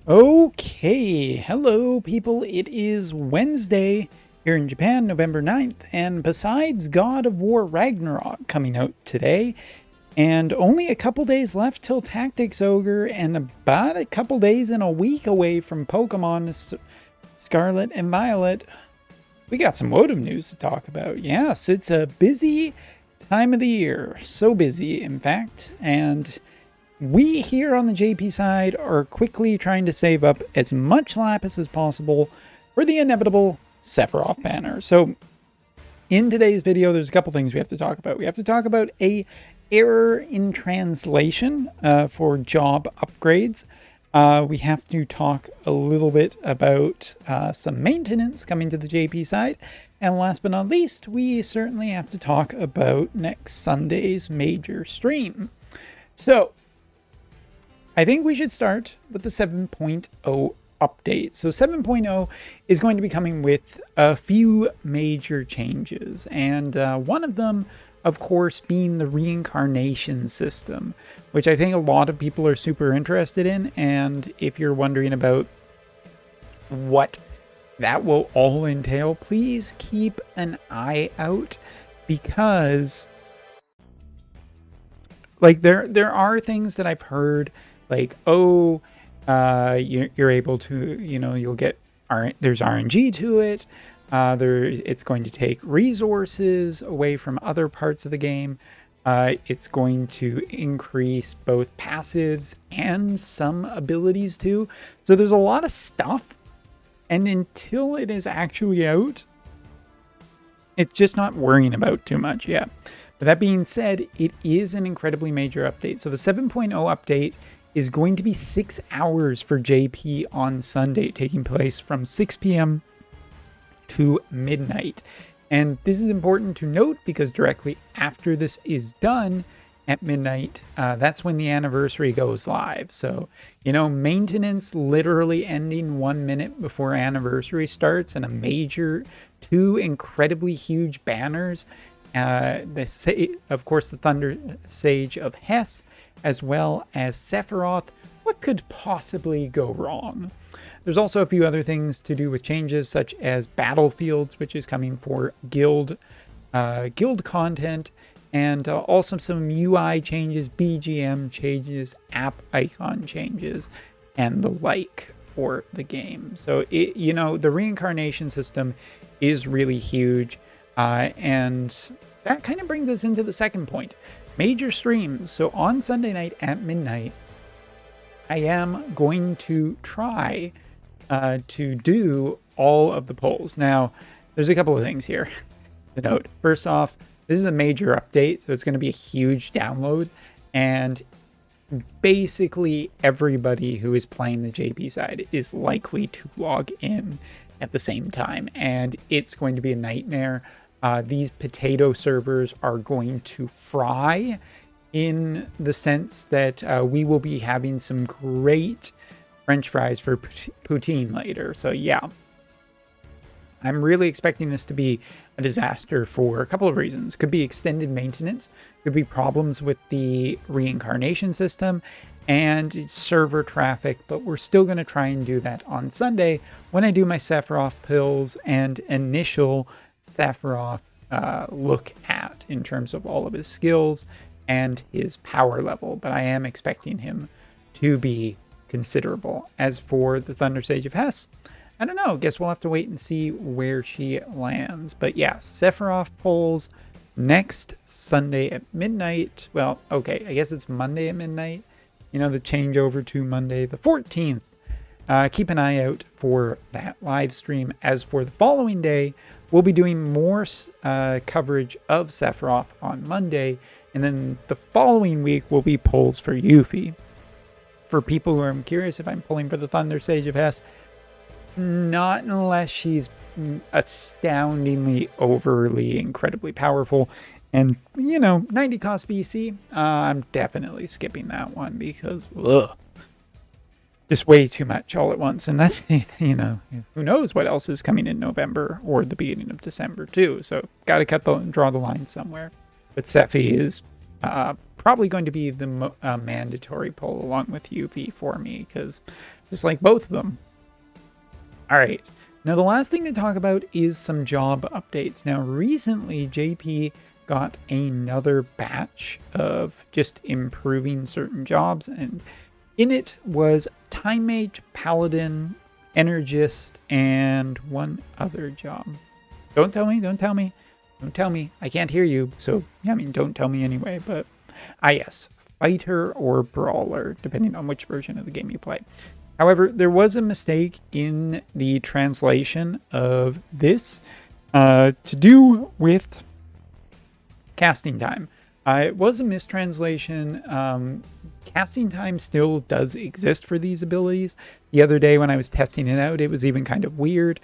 Okay, hello people, it is Wednesday here in Japan, November 9th, and besides God of War Ragnarok coming out today, and only a couple days left till Tactics Ogre, and about a couple days and a week away from Pokemon Scarlet and Violet, we got some Wotum news to talk about. Yes, it's a busy time of the year, so busy in fact, and we here on the JP side are quickly trying to save up as much Lapis as possible for the inevitable Sephiroth banner. So in today's video, there's a couple things we have to talk about. We have to talk about a error in translation for job upgrades. We have to talk a little bit about some maintenance coming to the JP side. And last but not least, we certainly have to talk about next Sunday's major stream. So I think we should start with the 7.0 update. So 7.0 is going to be coming with a few major changes, and one of them, of course, being the reincarnation system, which I think a lot of people are super interested in. And if you're wondering about what that will all entail, please keep an eye out, because like there are things that I've heard, like, oh, you're able to, you'll get, there's RNG to it. It's going to take resources away from other parts of the game. It's going to increase both passives and some abilities too. So there's a lot of stuff. And until it is actually out, it's just not worrying about too much yet. But that being said, it is an incredibly major update. So the 7.0 update is going to be 6 hours for JP on Sunday, taking place from 6 p.m. to midnight. And this is important to note because directly after this is done at midnight, that's when the anniversary goes live. So, maintenance literally ending 1 minute before anniversary starts, and a major, 2 incredibly huge banners. Of course, the Thunder Sage of Hess, as well as Sephiroth. What could possibly go wrong? There's also a few other things to do with changes, such as Battlefields, which is coming for guild content, and also some UI changes, BGM changes, app icon changes, and the like for the game. So the reincarnation system is really huge, and that kind of brings us into the second point. Major streams. So on Sunday night at midnight, I am going to try to do all of the polls. Now, there's a couple of things here to note. First off, this is a major update, so it's going to be a huge download, and basically everybody who is playing the JP side is likely to log in at the same time, and it's going to be a nightmare. These potato servers are going to fry, in the sense that we will be having some great French fries for poutine later. So yeah, I'm really expecting this to be a disaster for a couple of reasons. Could be extended maintenance, could be problems with the reincarnation system, and server traffic, but we're still going to try and do that on Sunday when I do my Sephiroth pills and initial Sephiroth look at in terms of all of his skills and his power level. But I am expecting him to be considerable. As for the Thunder Sage of Hess, I don't know. Guess we'll have to wait and see where she lands. But yeah, Sephiroth polls next Sunday at midnight. Well, okay, I guess it's Monday at midnight. The changeover to Monday the 14th. Keep an eye out for that live stream. As for the following day, we'll be doing more coverage of Sephiroth on Monday, and then the following week will be polls for Yuffie. For people who are curious if I'm pulling for the Thunder Sage of Hess, not unless she's astoundingly, overly, incredibly powerful. And, 90 cost VC, I'm definitely skipping that one because, just way too much all at once. And that's, who knows what else is coming in November or the beginning of December too. So got to draw the line somewhere. But Sephi is probably going to be the mandatory pull along with Yuffie for me, because just like both of them. All right. Now, the last thing to talk about is some job updates. Now, recently, JP got another batch of just improving certain jobs, and in it was Time Mage, Paladin, Energist, and one other job. Don't tell me, don't tell me, don't tell me. I can't hear you, so, I mean, don't tell me anyway, but, yes, Fighter or Brawler, depending on which version of the game you play. However, there was a mistake in the translation of this to do with casting time. It was a mistranslation. Casting time still does exist for these abilities. The other day when I was testing it out, it was even kind of weird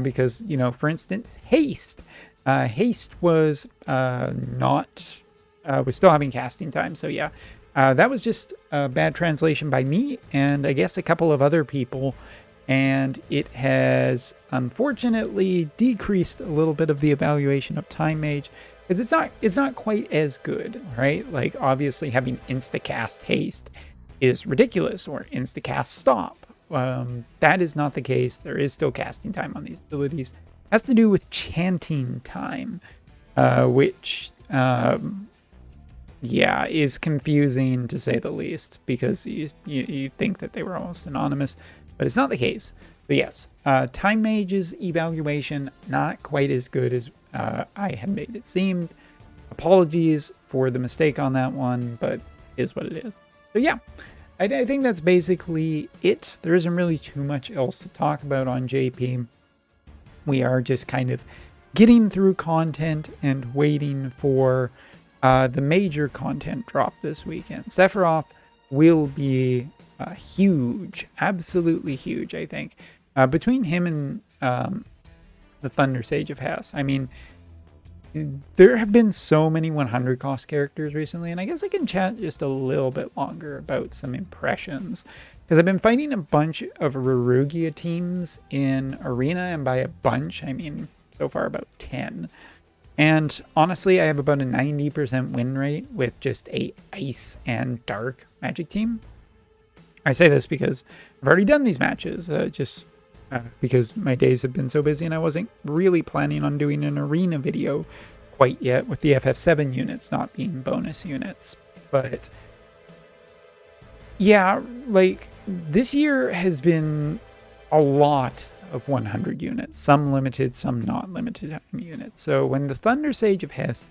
because, you know, for instance, Haste. Haste was was still having casting time. So yeah, that was just a bad translation by me and I guess a couple of other people. And it has unfortunately decreased a little bit of the evaluation of Time Mage, because it's not quite as good, right? Like obviously having instacast haste is ridiculous, or instacast stop. That is not the case. There is still casting time on these abilities. It has to do with chanting time, which yeah, is confusing to say the least, because you think that they were almost synonymous, but it's not the case. But yes, Time Mage's evaluation not quite as good as I had made it seem. Apologies for the mistake on that one, but is what it is. So yeah, I think that's basically it. There isn't really too much else to talk about on JP. We are just kind of getting through content and waiting for the major content drop this weekend. Sephiroth will be huge, absolutely huge, I think. Between him and the Thunder Sage of Hess, I mean, there have been so many 100 cost characters recently, and I guess I can chat just a little bit longer about some impressions, because I've been fighting a bunch of Rurugia teams in Arena, and by a bunch, I mean so far about 10. And honestly, I have about a 90% win rate with just a Ice and Dark Magic team. I say this because I've already done these matches, because my days have been so busy and I wasn't really planning on doing an arena video quite yet, with the FF7 units not being bonus units. But yeah, like this year has been a lot of 100 units, some limited, some not limited units. So when the Thunder Sage of Hess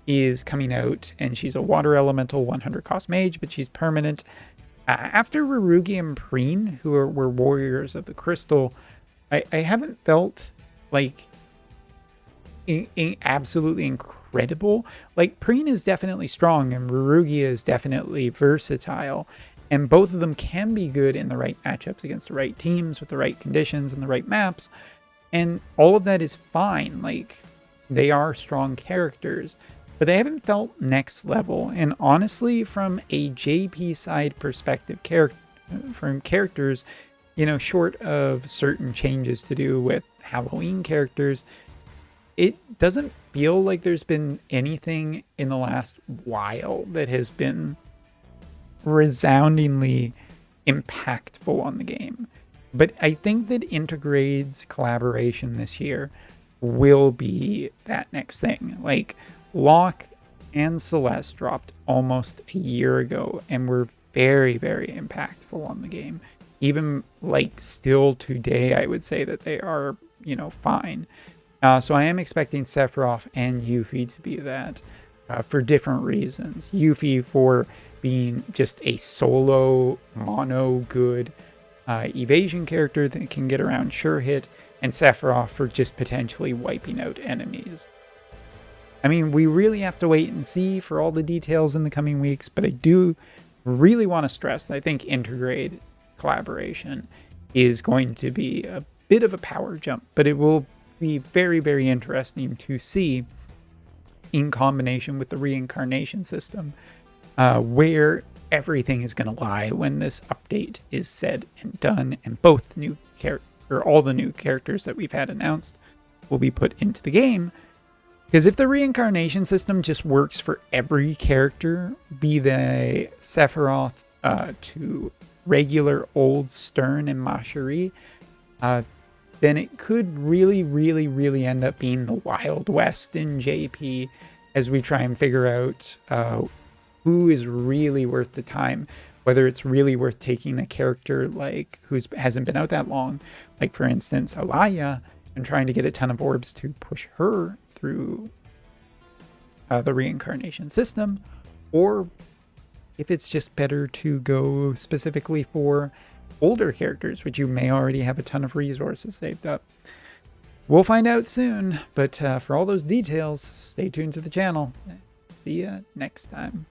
is coming out, and she's a water elemental 100 cost mage, but she's permanent. After Rurugia and Preen, who were warriors of the crystal, I haven't felt like absolutely incredible. Like Preen is definitely strong and Rurugia is definitely versatile, and both of them can be good in the right matchups against the right teams with the right conditions and the right maps, and all of that is fine. Like they are strong characters, but they haven't felt next level. And honestly, from a JP side perspective, from characters, you know, short of certain changes to do with Halloween characters, it doesn't feel like there's been anything in the last while that has been resoundingly impactful on the game. But I think that Intergrade's collaboration this year will be that next thing. Like Locke and Celeste dropped almost a year ago and were very, very impactful on the game. Even like still today, I would say that they are, you know, fine. So I am expecting Sephiroth and Yuffie to be that for different reasons. Yuffie for being just a solo mono good evasion character that can get around sure hit, and Sephiroth for just potentially wiping out enemies. I mean, we really have to wait and see for all the details in the coming weeks, but I do really want to stress that I think Intergrade collaboration is going to be a bit of a power jump, but it will be very, very interesting to see in combination with the reincarnation system, where everything is going to lie when this update is said and done, and both all the new characters that we've had announced will be put into the game. Because if the reincarnation system just works for every character, be they Sephiroth to regular old Stern and Mashari, then it could really, really, really end up being the Wild West in JP as we try and figure out who is really worth the time. Whether it's really worth taking a character like who hasn't been out that long, like for instance Alaya, and trying to get a ton of orbs to push her through the reincarnation system, or if it's just better to go specifically for older characters, which you may already have a ton of resources saved up. We'll find out soon, but for all those details, stay tuned to the channel. See ya next time.